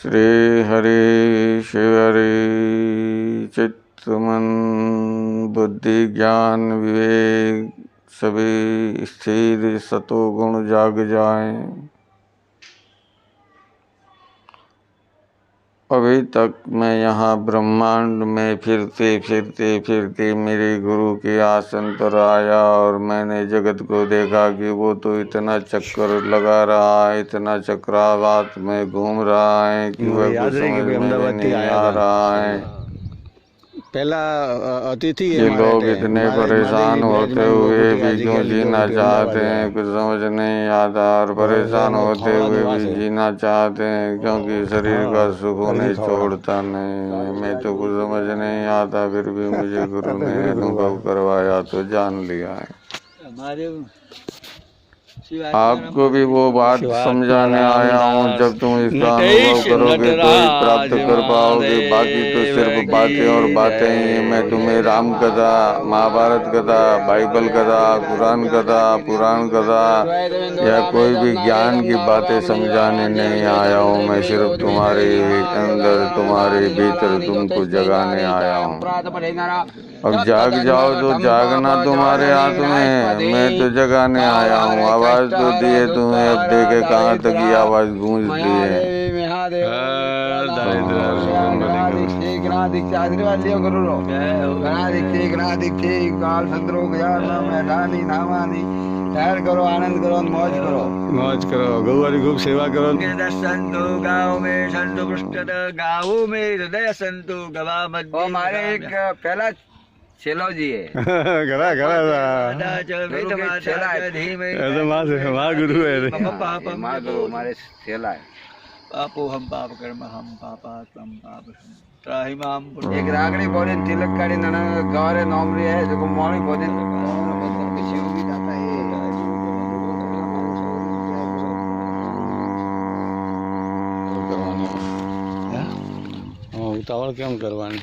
श्री हरि शिव हरि चित्तमन बुद्धि ज्ञान विवेक सभी स्थिर सतोगुण जाग जाएं। अभी तक मैं यहाँ ब्रह्मांड में फिरते मेरे गुरु के आसन पर आया और मैंने जगत को देखा कि वो तो इतना चक्कर लगा रहा है, इतना चक्रावात में घूम रहा है कि वह कुछ समझ में नहीं आ रहा है। पहला अतिथि कि लोग इतने परेशान होते हुए भी क्यों जीना चाहते हैं, कुछ समझ नहीं आता। और परेशान होते हुए भी जीना चाहते हैं क्योंकि शरीर का सुख उन्हें छोड़ता नहीं। मैं तो कुछ समझ नहीं आता, फिर भी मुझे गुरु ने अनुभव करवाया तो जान लिया है। आपको भी वो बात समझाने आया हूँ, जब तुम इसका अनुभव करोगे तो ही प्राप्त कर पाओगे। बाकी तो सिर्फ बातें और बातें ही। मैं तुम्हें राम कथा, महाभारत कथा, बाइबल कथा, कुरान कथा, पुराण कथा या कोई भी ज्ञान की बातें समझाने नहीं आया हूँ। मैं सिर्फ तुम्हारे अंदर, तुम्हारे भीतर तुमको जगाने आया हूँ। अब जाग जाओ तो जागना तुम्हारे हाथ में है। मैं तो जगाने आया हूँ। आवाज तो दिए तुम्हें, अब देखे कहाँ तक ये आवाज गूंजती है। करो, आनंद करो, मौज करो, गौ वाली खूब सेवा करो। संतु गाँव में संतु पुष्ट गाँव में हृदय संतु गवा मत। हमारे एक पहला चलो जी है। घरा माँ गुरु है, माँ गुरु हमारे चेला है। पापो हम पाप कर्म हम पापा तम पाप त्राहि माम। एक रागड़ी बोले तिलक काड़ी नना गौरे नौमरी है जो मोड़ी बोले शिव भी जाता है। उतावल क्यों करवानी।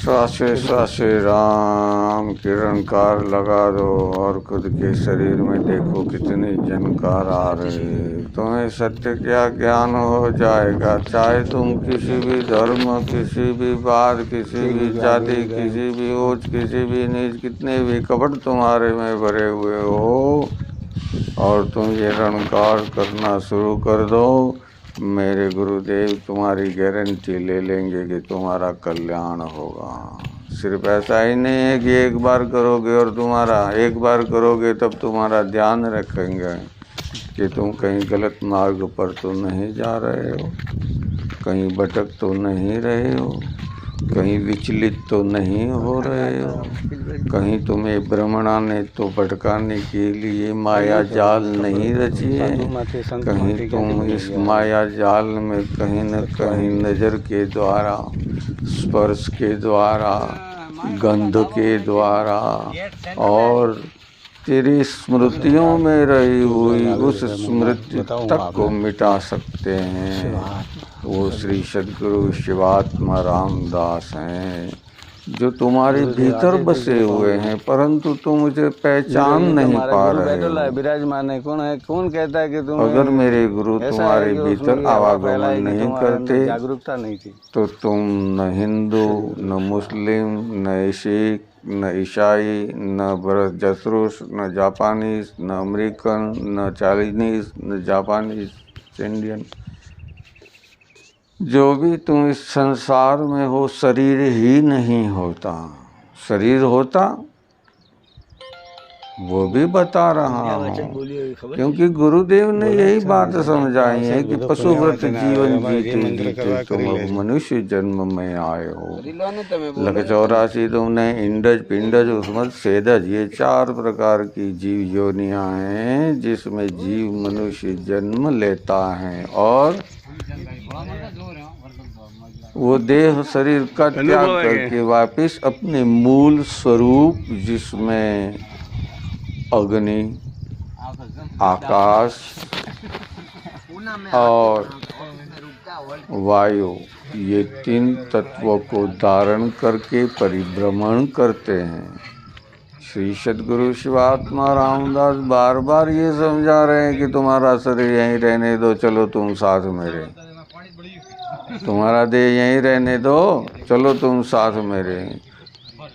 श्वासे श्वासे राम किरणकार लगा दो और खुद के शरीर में देखो कितने जनकार आ रहे। तुम्हें सत्य क्या ज्ञान हो जाएगा। चाहे तुम किसी भी धर्म, किसी भी बात, किसी भी जाति, किसी भी ऊंच, किसी भी नीच, कितने भी कपट तुम्हारे में भरे हुए हो और तुम ये रणकार करना शुरू कर दो, मेरे गुरुदेव तुम्हारी गारंटी ले लेंगे कि तुम्हारा कल्याण होगा। सिर्फ ऐसा ही नहीं है कि एक बार करोगे और एक बार करोगे तब तुम्हारा ध्यान रखेंगे कि तुम कहीं गलत मार्ग पर तो नहीं जा रहे हो, कहीं भटक तो नहीं रहे हो, कहीं विचलित तो नहीं हो रहे हो, कहीं तुम्हें भ्रमणा ने तो भटकाने के लिए माया जाल नहीं रची है। कहीं तुम इस माया जाल में कहीं न कहीं नज़र के द्वारा, स्पर्श के द्वारा, गंध के द्वारा और तेरी स्मृतियों में रही हुई उस स्मृति तक को मिटा सकते हैं। वो श्री सद्गुरु शिवात्मा रामदास हैं जो तुम्हारे भीतर बसे हुए हैं, परंतु तुम मुझे पहचान नहीं पा रहे हो। विराजमान है कौन है, कौन कहता है कि तुम। अगर मेरे गुरु तुम्हारे भीतर आवागमन नहीं करते, जागरूकता नहीं थी, तो तुम न हिंदू, न मुस्लिम, न सिख, न ईसाई, न जसरूस, न जापानीज, न अमेरिकन, न चाइनीज, न जापानीज, इंडियन, जो भी तुम इस संसार में हो, शरीर ही नहीं होता। शरीर होता वो भी बता रहा हूँ, क्योंकि गुरुदेव ने यही बात समझाई है कि पशुव्रत जीवन जीते जीते तुम अब मनुष्य जन्म में आए हो। लख 84 तुमने इंडज पिंडज उसमत सेदज, ये 4 प्रकार की जीव योनियां हैं जिसमें जीव मनुष्य जन्म लेता है और वो देह शरीर का त्याग करके वापिस अपने मूल स्वरूप जिसमें अग्नि, आकाश और वायु, ये 3 तत्वों को धारण करके परिभ्रमण करते हैं। श्री सद्गुरु शिवात्मा रामदास बार बार ये समझा रहे हैं कि तुम्हारा शरीर यहीं रहने दो, चलो तुम साथ मेरे, तुम्हारा देह यहीं रहने दो, चलो तुम साथ मेरे,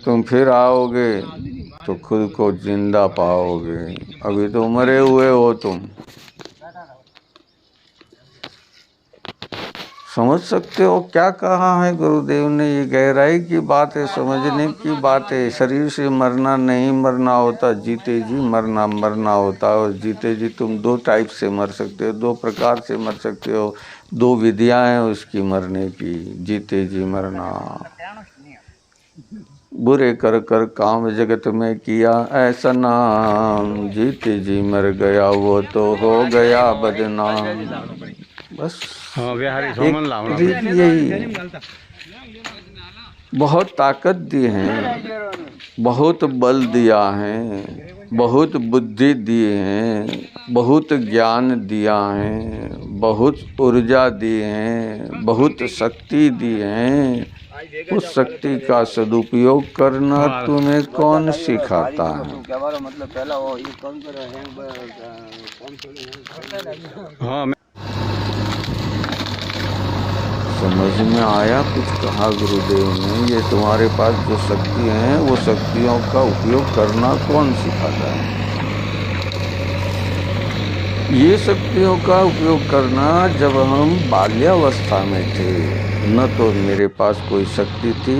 तुम फिर आओगे तो खुद को जिंदा पाओगे, अभी तो मरे हुए हो तुम। समझ सकते हो क्या कहा है गुरुदेव ने? ये गहराई की बात है, समझने की बात है। शरीर से मरना नहीं मरना होता, जीते जी मरना मरना होता है। और जीते जी तुम 2 टाइप से मर सकते हो, 2 प्रकार से मर सकते हो, 2 विधियां हैं उसकी मरने की, जीते जी मरना। बुरे कर कर काम जगत में किया ऐसा नाम, जीते जी मर गया वो तो हो गया बदनाम। बस यही बहुत ताकत दी है, बहुत बल दिया है, बहुत बुद्धि दी है, बहुत ज्ञान दिया है, बहुत ऊर्जा दी है, बहुत शक्ति दी है। उस शक्ति का सदुपयोग करना तुम्हें कौन सिखाता है? समझ में आया कुछ कहा गुरुदेव ने? ये तुम्हारे पास जो शक्ति है वो शक्तियों का उपयोग करना कौन सिखाता है? ये शक्तियों का उपयोग करना जब हम बाल्यावस्था में थे, न तो मेरे पास कोई शक्ति थी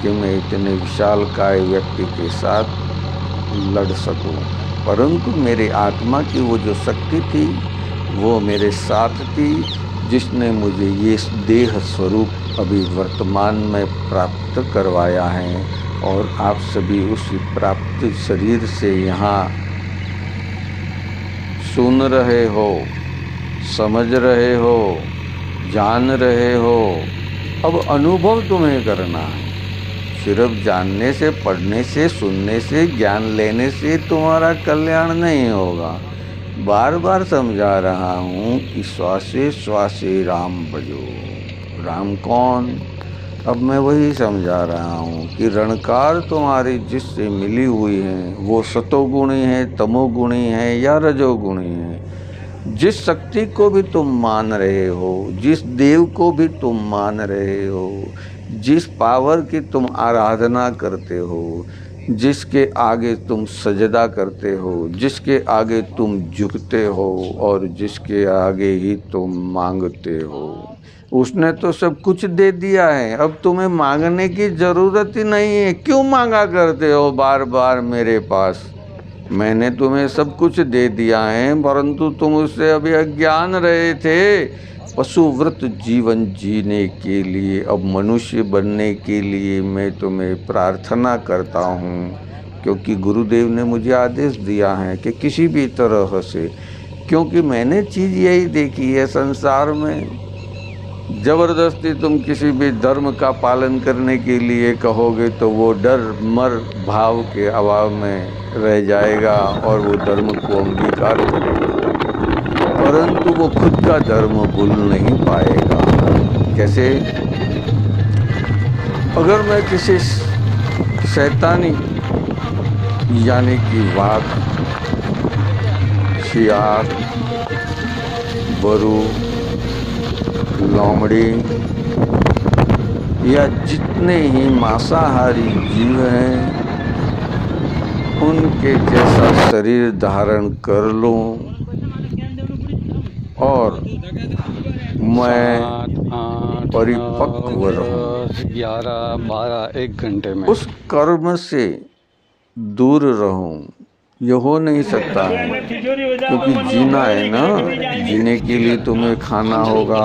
कि मैं इतने विशालकाय व्यक्ति के साथ लड़ सकूं, परंतु मेरे आत्मा की वो जो शक्ति थी वो मेरे साथ थी, जिसने मुझे ये देह स्वरूप अभी वर्तमान में प्राप्त करवाया है। और आप सभी उसी प्राप्त शरीर से यहाँ सुन रहे हो, समझ रहे हो, जान रहे हो। अब अनुभव तुम्हें करना है। सिर्फ जानने से, पढ़ने से, सुनने से, ज्ञान लेने से तुम्हारा कल्याण नहीं होगा। बार बार समझा रहा हूँ कि श्वासे श्वासे राम भजो। राम कौन? अब मैं वही समझा रहा हूँ कि रणकार तुम्हारी जिससे मिली हुई है वो सतोगुणी है, तमोगुणी है या रजोगुणी है। जिस शक्ति को भी तुम मान रहे हो, जिस देव को भी तुम मान रहे हो, जिस पावर की तुम आराधना करते हो, जिसके आगे तुम सजदा करते हो, जिसके आगे तुम झुकते हो और जिसके आगे ही तुम मांगते हो, उसने तो सब कुछ दे दिया है। अब तुम्हें मांगने की ज़रूरत ही नहीं है। क्यों मांगा करते हो बार बार मेरे पास? मैंने तुम्हें सब कुछ दे दिया है, परंतु तुम उससे अभी अज्ञान रहे थे। पशुव्रत जीवन जीने के लिए, अब मनुष्य बनने के लिए मैं तुम्हें प्रार्थना करता हूँ, क्योंकि गुरुदेव ने मुझे आदेश दिया है कि किसी भी तरह से, क्योंकि मैंने चीज़ यही देखी है संसार में, ज़बरदस्ती तुम किसी भी धर्म का पालन करने के लिए कहोगे तो वो डर मर भाव के अभाव में रह जाएगा और वो धर्म को अंगीकार करेगा, परंतु वो खुद का धर्म भूल नहीं पाएगा। कैसे? अगर मैं किसी शैतानी यानी कि वाघ, शियार, बरू, लोमड़ी या जितने ही मांसाहारी जीव हैं उनके जैसा शरीर धारण कर लूं और मैं परिपक्व रहूं, 11, 12, 1 घंटे में उस कर्म से दूर रहूं ये हो नहीं सकता है, क्योंकि जीना है ना, जीने के लिए तुम्हें खाना होगा।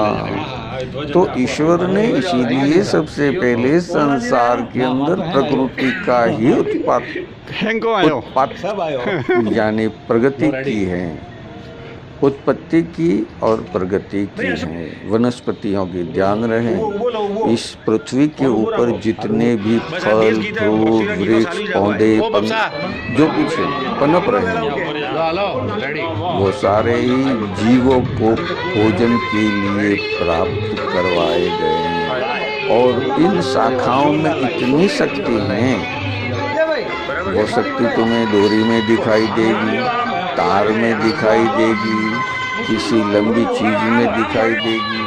तो ईश्वर ने इसीलिए सबसे पहले संसार के अंदर प्रकृति का ही उत्पात यानी प्रगति की है, उत्पत्ति की और प्रगति की है। वनस्पतियों की ध्यान रहे, इस पृथ्वी के ऊपर जितने भी फल फ्रूट वृक्ष पौधे जो कुछ पनप रहे हैं वो सारे ही जीवों को भोजन के लिए प्राप्त करवाए गए हैं। और इन शाखाओं में इतनी शक्ति है, वो शक्ति तुम्हें डोरी में दिखाई देगी, तार में दिखाई देगी, किसी लंबी चीज में दिखाई देगी।